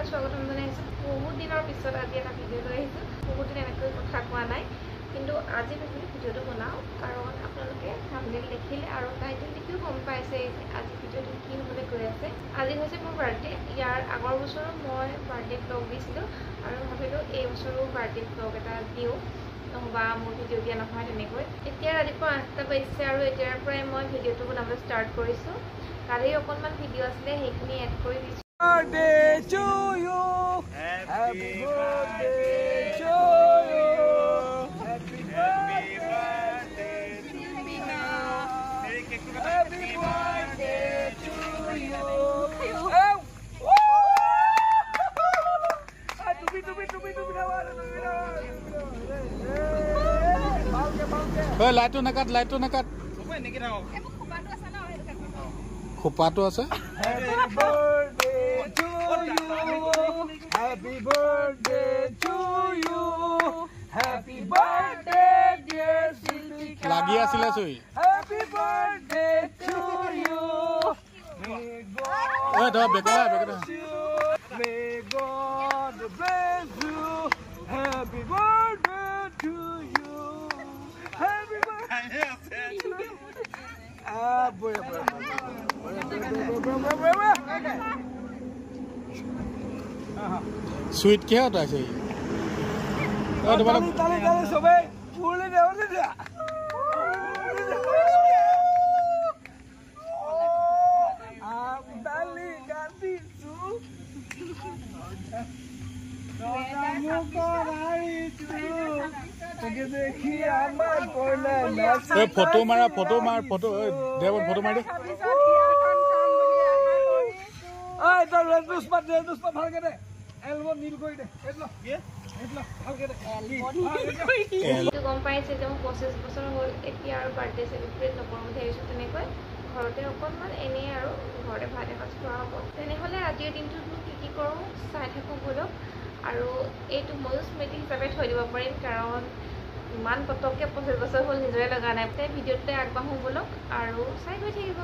স্বাগতম জনাইছোঁ। বহুত দিনৰ পিছত আজি এটা ভিডিঅ' লৈ আহিছোঁ। বহুত দিন এনেকৈ কথা কোৱা নাই, কিন্তু আজি ভাবিলোঁ ভিডিঅ'টো বনাওঁ, কাৰণ আপোনালোকে থাম্বনেইল দেখিলে আৰু টাইটেল দেখিও গম পাইছে আজি ভিডিঅ'টো কি হ'বলৈ গৈ আছে। আজি হৈছে মোৰ বাৰ্থডে। ইয়াৰ আগৰ বছৰো মই বাৰ্থডে ব্লগ দিছিলোঁ আৰু ভাবিলোঁ এই বছৰো বাৰ্থডে ব্লগ এটা দিওঁ, নহ'বা মোৰ ভিডিঅ' দিয়া নহয় তেনেকৈ। এতিয়া ৰাতিপুৱা 8টা বাজিছে আৰু এতিয়াৰ পৰাই মই ভিডিঅ'টো বনাবলৈ ষ্টাৰ্ট কৰিছোঁ। কালি অকণমান ভিডিঅ' আছিলে, সেইখিনি এড কৰি দিছোঁ। Birthday to you. Happy birthday to you. Happy birthday to you. Happy birthday to you. Hey, light nakat. Khopato ase. Happy birthday to you. Happy birthday to you. Happy birthday dear Silvika. Lagi asile soi. Happy birthday to you. May God bless you. May God bless you. Happy birthday to you. Happy birthday. Sweet क्या होता है सही? ताली सबे फूले दे आप ताली गाती सु फोटो मार फोटो देवर फोटो मार दे ভালকে দে এলবো নীল কৰি দে ভালকে দে গম পাইছে যে মোৰ 25 বছৰ হ'ল। এতিয়া আৰু বাৰ্থডে চেলিব্ৰেট নকৰোঁ বুলি ভাবিছোঁ। তেনেকৈ ঘৰতে অকণমান এনেই আৰু ঘৰতে ভাত এসাঁজ খোৱা হ'ব। তেনেহ'লে আজিৰ দিনটোত কি কি কৰোঁ চাই থাকোঁ বলক, আৰু এইটো ময়ো স্মৃতি হিচাপে থৈ দিব পাৰিম, কাৰণ ইমান পটককৈ 25 বছৰ হ'ল নিজৰে লগা নাই। তাই ভিডিঅ'টোতে আগবাঢ়োঁ বলক আৰু চাই গৈ থাকিব।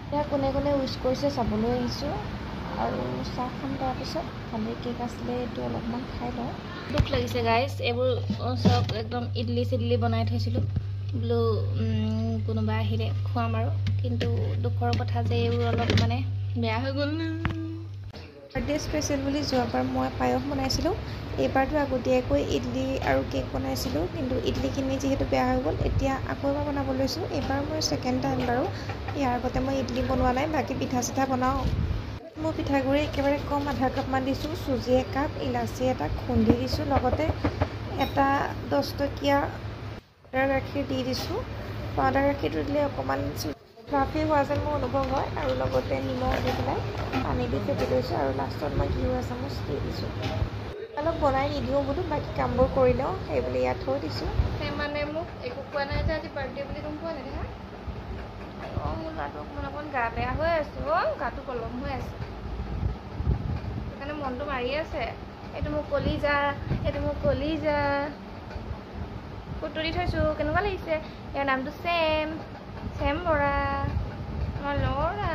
এতিয়া কোনে কোনে উইচ কৰিছে চাবলৈ আহিছোঁ, আৰু চাহ খাম। তাৰপিছত কালি কেক আছিলে, এইটো অলপমান খাই লওঁ। দুখ লাগিছে গাইজ, এইবোৰ চব একদম ইডলি চিডলি বনাই থৈছিলোঁ, বোলো কোনোবা আহিলে খুৱাম আৰু, কিন্তু দুখৰ কথা যে এইবোৰ অলপ মানে বেয়া হৈ গ'ল। বাৰ্থডে স্পেচিয়েল বুলি যোৱাবাৰ মই পায়স বনাইছিলোঁ, এইবাৰতো আগতীয়াকৈ ইডলি আৰু কেক বনাইছিলোঁ, কিন্তু ইডলিখিনি যিহেতু বেয়া হৈ গ'ল, এতিয়া আকৌ এবাৰ বনাব লৈছোঁ। এইবাৰ মই ছেকেণ্ড টাইম বাৰু। ইয়াৰ আগতে মই ইডলি বনোৱা নাই, বাকী পিঠা চিঠা বনাওঁ। মই পিঠাগুড়ি একেবাৰে কম আধা কাপমান দিছোঁ, চুজি একাপ, ইলাচি এটা খুন্দি দিছোঁ, লগতে এটা 10 টকীয়া পাউডাৰ গাখীৰ দি দিছোঁ। পাউডাৰ গাখীৰটো দিলে অকণমান ফ্লাফি হোৱা যেন মোৰ অনুভৱ হয়, আৰু লগতে নিমখ দি পেলাই পানী দি ফেটি লৈছোঁ, আৰু লাষ্টত মই ঘিউ এচামুচ দি দিছোঁ। অলপ বনাই নিদিওঁ বোলো, বাকী কামবোৰ কৰি লওঁ, সেইবুলি ইয়াত থৈ দিছোঁ। মানে মোক একো কোৱা নাই যে আজি বাৰ্থডে বুলি গম পোৱা নাই দেখা। মোৰ ল'ৰাটো অকণমান গা বেয়া হৈ আছে, গাটো কলম হৈ আছে, সেইকাৰণে মনটো মাৰি আছে। এইটো মোৰ কলিজা, ফটো দি থৈছোঁ, কেনেকুৱা লাগিছে? ইয়াৰ নামটো চেম বৰা, আমাৰ ল'ৰা।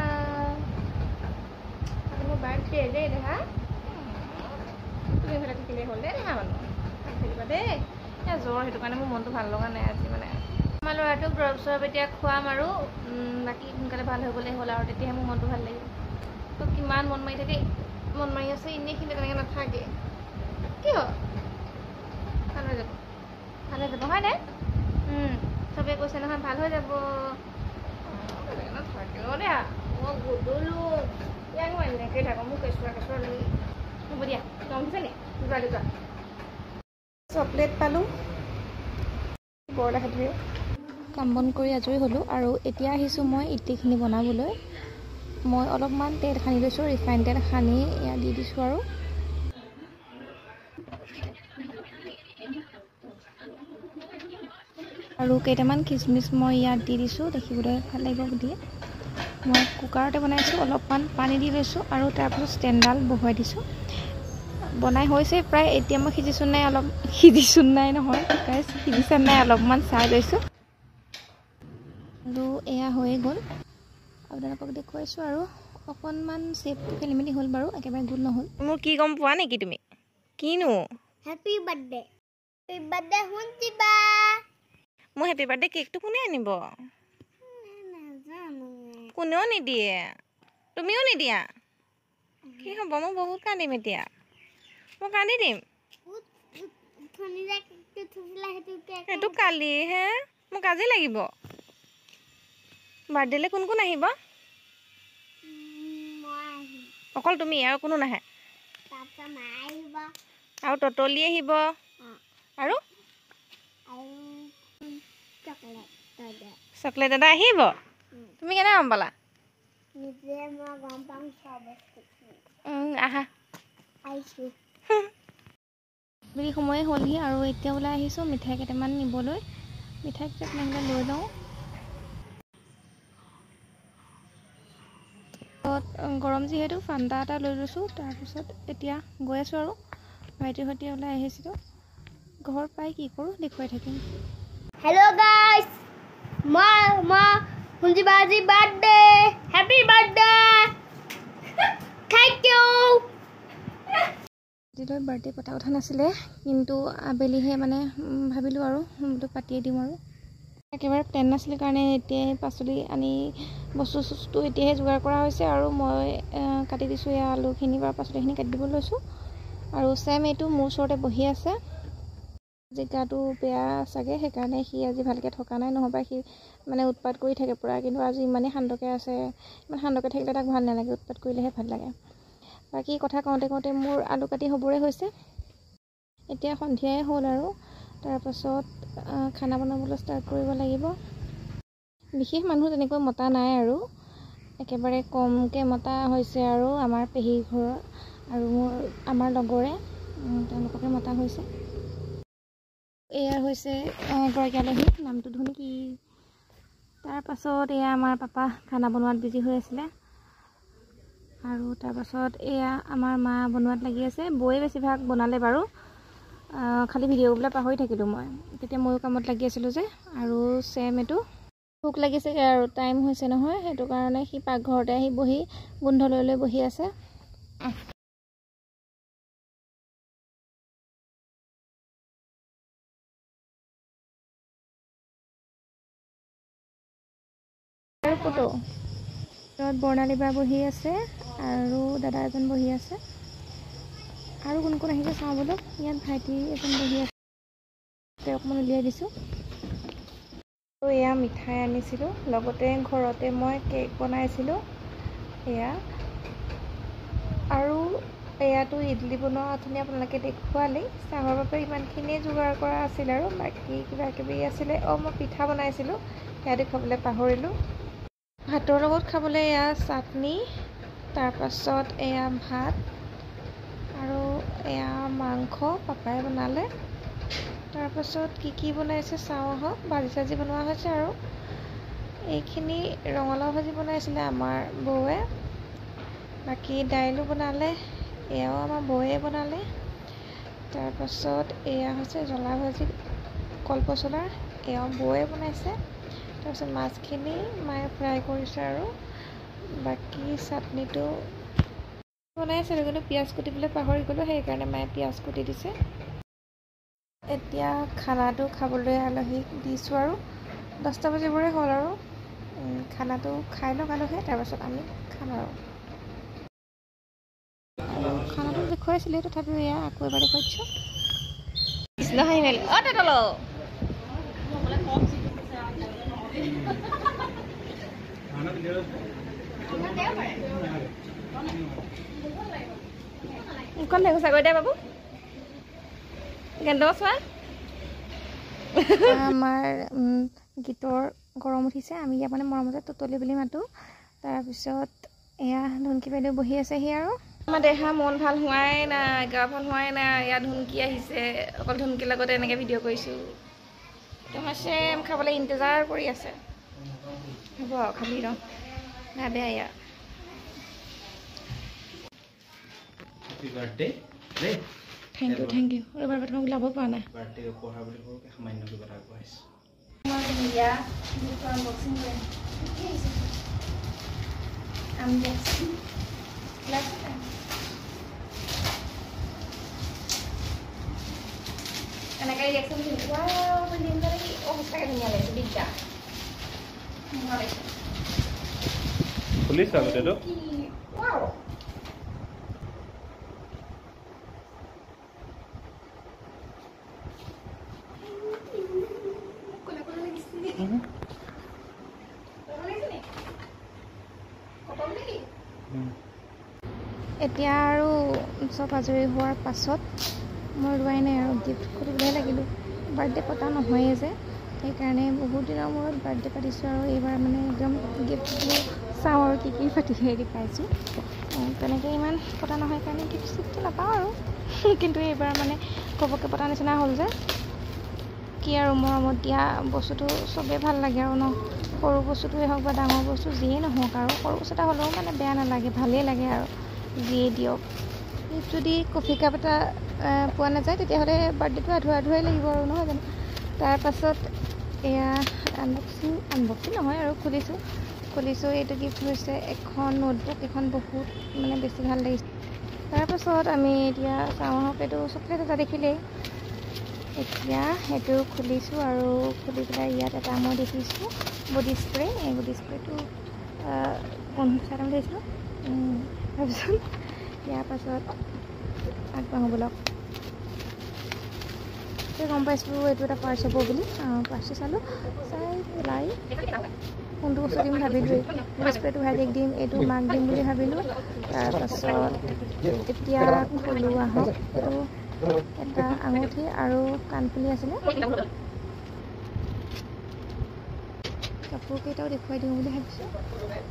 মোৰ বাৰ্থডে দে দেখা তুমি ঘৰত থাকিলে হ'ল দেই দেখা মানুহ থাকিবা দেই জ্বৰ সেইটো কাৰণে মোৰ মনটো ভাল লগা নাই আজি মানে আমাৰ ল'ৰাটোক দৰৱ চৰৱ এতিয়া খুৱাম আৰু বাকী সোনকালে ভাল হৈ গ'লে হ'ল আৰু তেতিয়াহে মোৰ মনটো ভাল লাগিব তো কিমান মন মাৰি থাকে মন মাৰি আছে এনেই কিন্তু তেনেকৈ নাথাকে কিয় ভাল হৈ যাব হয়নে চবেই কৈছে নহয় ভাল হৈ যাব নাথাকেও দিয়া মই গধূলো ইয়াক মই এনেকৈ থাকোঁ মোক কেঁচুৱা লৈ হ'ব দিয়া গম উঠিছে নি যোৱা চকলেট পালোঁ বৰলা খাতিৰে কাম বন কৰি আজৰি হ'লোঁ আৰু এতিয়া আহিছোঁ মই ইডলিখিনি বনাবলৈ মই অলপমান তেল সানি লৈছোঁ ৰিফাইন তেল সানি ইয়াত দি দিছোঁ আৰু কেইটামান খিচমিচ মই ইয়াত দি দিছোঁ দেখিবলৈ ভাল লাগিব বুলি মই কুকাৰতে বনাইছোঁ অলপমান পানী দি লৈছোঁ আৰু তাৰপিছত ষ্টেণ্ডডাল বহুৱাই দিছোঁ বনাই হৈছে প্ৰায় এতিয়া মই সিজিছোঁ নাই নহয় সিজিছে নাই অলপমান চাই লৈছোঁ আৰু এয়া হৈয়ে গ'ল আপোনালোকক দেখুৱাইছোঁ আৰু অকণমান শ্বেপটো খেলি মেলি হ'ল বাৰু একেবাৰে গোল নহ'ল মোৰ কি গম পোৱা নেকি তুমি কিনো হেপী বাৰ্থডে শুনিবা মোৰ হেপী বাৰ্থডে কেকটো কোনে আনিব কোনেও নিদিয়ে তুমিও নিদিয়া কি হ'ব মই বহুত কান্দিম এতিয়া মই কান্দি দিম সেইটো কালিহে মোক আজি লাগিব বাৰ্থডেলৈ কোন কোন আহিব অকল তুমি আৰু কোনো নাহে আৰু ততলি আহিব আৰু চকলেট এটা আহিব তুমি কেনে গম পালা আহা বুলি সময়ে হ'লহি আৰু এতিয়া ওলাই আহিছোঁ মিঠাই কেইটামান নিবলৈ মিঠাই কেইটামান লৈ লওঁ গৰম যিহেতু ফান্তা এটা লৈ লৈছোঁ তাৰপিছত এতিয়া গৈ আছোঁ আৰু ভাইটিৰ সৈতে ওলাই আহিছিলোঁ ঘৰ পাই কি কৰোঁ দেখুৱাই থাকিম হেল্ল' গাইজ মই শুনিবা আজি birthday happy birthday thank you আজিলৈ বাৰ্থডে পতা কথা নাছিলে কিন্তু আবেলিহে মানে ভাবিলোঁ আৰু বোলো পাতিয়ে দিম আৰু একেবাৰে প্লেন নাছিলে কাৰণে এতিয়াই পাচলি আনি বস্তু এতিয়াহে যোগাৰ কৰা হৈছে আৰু মই কাটি দিছোঁ এয়া আলুখিনি বা পাচলিখিনি কাটি দিব লৈছোঁ আৰু ছেম এইটো মোৰ ওচৰতে বহি আছে জেগাটো বেয়া চাগে সেইকাৰণে সি আজি ভালকৈ থকা নাই নহ'বা সি মানে উৎপাত কৰি থাকে পূৰা কিন্তু আজি ইমানেই শান্তকৈ আছে ইমান শান্তকৈ থাকিলে তাক ভাল নালাগে উৎপাত কৰিলেহে ভাল লাগে বাকী কথা কওঁতে মোৰ আলু কাটি হ'বৰে হৈছে এতিয়া সন্ধিয়াই হ'ল আৰু তাৰপাছত খানা বনাবলৈ ষ্টাৰ্ট কৰিব লাগিব বিশেষ মানুহ তেনেকৈ মতা নাই আৰু একেবাৰে কমকৈ মতা হৈছে আৰু আমাৰ পেহী ঘৰৰ আৰু আমাৰ লগৰে তেওঁলোককে মতা হৈছে এয়া হৈছে এগৰাকী আলহী নামটো ধুনী কি তাৰপাছত এয়া আমাৰ পাপা খানা বনোৱাত বিজি হৈ আছিলে আৰু তাৰপাছত এয়া আমাৰ মা বনোৱাত লাগি আছে বৌয়ে বেছিভাগ বনালে বাৰু খালি ভিডিঅ' কৰিবলৈ পাহৰি থাকিলোঁ মই তেতিয়া ময়ো কামত লাগি আছিলোঁ যে আৰু ছেম এইটো ভোক লাগিছে আৰু টাইম হৈছে নহয় সেইটো কাৰণে সি পাকঘৰতে আহি বহি গোন্ধ লৈ বহি আছে আৰু ফটো তাত বৰ্ণালী বা বহি আছে আৰু দাদা এজন বহি আছে আৰু কোন কোন আহিছে চাওঁ বোলো ইয়াত ভাইটি এজন বহি আছে তেওঁক মই উলিয়াই দিছোঁ তো এয়া মিঠাই আনিছিলোঁ লগতে ঘৰতে মই কেক বনাইছিলোঁ এয়া আৰু এয়াতো ইডলি বনোৱা অথনি আপোনালোকে দেখুৱালেই চাহৰ বাবে ইমানখিনিয়ে যোগাৰ কৰা আছিল আৰু বাকী কিবা কিবি আছিলে মই পিঠা বনাইছিলোঁ সেয়া দেখুৱাবলৈ পাহৰিলোঁ ভাতৰ লগত খাবলৈ এয়া চাটনি তাৰপাছত এয়া ভাত আৰু এয়া মাংস পাপাই বনালে তাৰপাছত কি বনাইছে চাওঁ আহক ভাজি চাজি বনোৱা হৈছে আৰু এইখিনি ৰঙালাও ভাজি বনাইছিলে আমাৰ বৌয়ে বাকী দাইলো বনালে এয়াও আমাৰ বৌয়ে বনালে তাৰপাছত এয়া হৈছে জ্বলা ভাজি কলপচলাৰ এয়াও বৌয়ে বনাইছে তাৰপিছত মাছখিনি মায়ে ফ্ৰাই কৰিছে আৰু বাকী চাটনিটো বনাই আছিলোঁ কিন্তু পিঁয়াজ কুটিবলৈ পাহৰি গ'লোঁ, সেইকাৰণে মায়ে পিঁয়াজ কুটি দিছে। এতিয়া খানাটো খাবলৈ আলহীক দিছোঁ আৰু 10টা বাজিবৰে হ'ল আৰু খানাটো খাই লওক আলহীয়ে, তাৰপাছত আমি খাম আৰু খানাটো দেখুৱাইছিলে, তথাপিও এয়া আকৌ এবাৰ দেখুৱাই দিছোঁ। কৃষ্ণ হাঁহি মেলি অ' তেতল মুখখন ভেঙুচা কৰি দে বাবু গেন্দ চোৱা। আমাৰ গীতৰ গৰম উঠিছে, আমি ইয়াত মানে মৰমতে ততলি বুলি মাতোঁ। তাৰপিছত এয়া ধুনকি বাইদেউ বহি আছেহি আৰু আমাৰ দেহা মন ভাল হোৱাই নাই, গা ভাল হোৱাই নাই। ইয়াত ধুনকি আহিছে, অকল ধুনকিৰ লগতে এনেকৈ ভিডিঅ' কৰিছোঁ। তোমাৰ চেম খাবলৈ ইন্তজাৰ কৰি আছে। হ'ব খাবি ৰ, গা বেয়া ইয়াৰ। Thank you thank you. এবাৰ তোমাক ওলাব পৰা নাই। এনেকৈ ৰিয়েকশ্যন দিম নেকি? অঁ সঁচাকৈ ধুনীয়া লাগিছে, দিগদাৰ খুলিছা গোটেইটো? এতিয়া আৰু চব আজৰি হোৱাৰ পাছত মই ৰোৱাই নাই আৰু গিফ্ট খুলিবহে লাগিলোঁ। বাৰ্থডে পতা নহয়েই যে, সেইকাৰণে বহুত দিনৰ মূৰত বাৰ্থডে পাতিছোঁ আৰু এইবাৰ মানে একদম গিফ্টবোৰ চাওঁ আৰু কি পাতি পাইছোঁ। তেনেকৈ ইমান পতা নহয় কাৰণে গিফ্ট চিফ্টটো নাপাওঁ আৰু কিন্তু এইবাৰ মানে ঘপককৈ পতা নিচিনা হ'ল যে, কি আৰু মৰমত দিয়া বস্তুটো চবেই ভাল লাগে আৰু ন, সৰু বস্তুটোৱেই হওক বা ডাঙৰ বস্তু যিয়েই নহওক আৰু সৰু বস্তু এটা হ'লেও মানে বেয়া নালাগে, ভালেই লাগে আৰু যিয়ে দিয়ক। যদি কফি কাপ এটা পোৱা নাযায় তেতিয়াহ'লে বাৰ্থডেটো আধৰুৱাই লাগিব আৰু নহয় জানো। তাৰপাছত এয়া আনবক্সিং নহয় আৰু খুলিছোঁ। এইটো গিফ্ট হৈছে এখন নোটবুক, এখন বহুত মানে বেছি ভাল লাগিছে। তাৰপাছত আমি এতিয়া চাওঁ আহক, এইটো চকলেট এটা দেখিলেই। এতিয়া সেইটো খুলিছোঁ আৰু খুলি পেলাই ইয়াত এটা মই দেখিছোঁ বডি স্প্ৰে। এই বডি স্প্ৰেটো 50 টকা দিছিলোঁ। তাৰপিছত ইয়াৰ পাছত আগবাঢ়ো ব'লক। গম পাইছোঁ এইটো এটা পাৰ্চ হ'ব বুলি। পাৰ্চটো চালোঁ, চাই পেলাই কোনটো বস্তু দিম ভাবিলোঁ। বডি স্প্ৰেটো ভাইটিক দিম, এইটো মাক দিম বুলি ভাবিলোঁ। তাৰপাছত এতিয়া খোলোঁ আহক। এইটো এটা আঙুঠি আৰু কাণফুলি আছিলে। কাপোৰকেইটাও দেখুৱাই দিওঁ বুলি ভাবিছোঁ।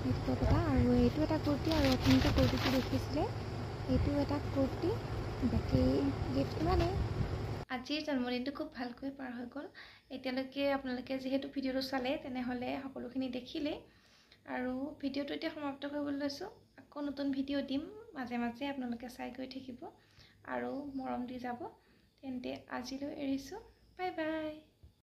সেইটো কথা। আৰু এইটো এটা কুৰ্তি, আৰু আপোনালোকে কুৰ্তিটো দেখিছিলে, এইটো এটা কুৰ্তি। বাকী গিফ্ট ইমানেই। আজিৰ জন্মদিনটো খুব ভালকৈ পাৰ হৈ গ'ল। এতিয়ালৈকে আপোনালোকে যিহেতু ভিডিঅ'টো চালে তেনেহ'লে সকলোখিনি দেখিলেই, আৰু ভিডিঅ'টো এতিয়া সমাপ্ত কৰিবলৈ লৈছোঁ। আকৌ নতুন ভিডিঅ' দিম, মাজে মাজে আপোনালোকে চাই গৈ থাকিব আৰু মৰম দি যাব। তেন্তে আজিলৈ এৰিছোঁ, বাই বাই।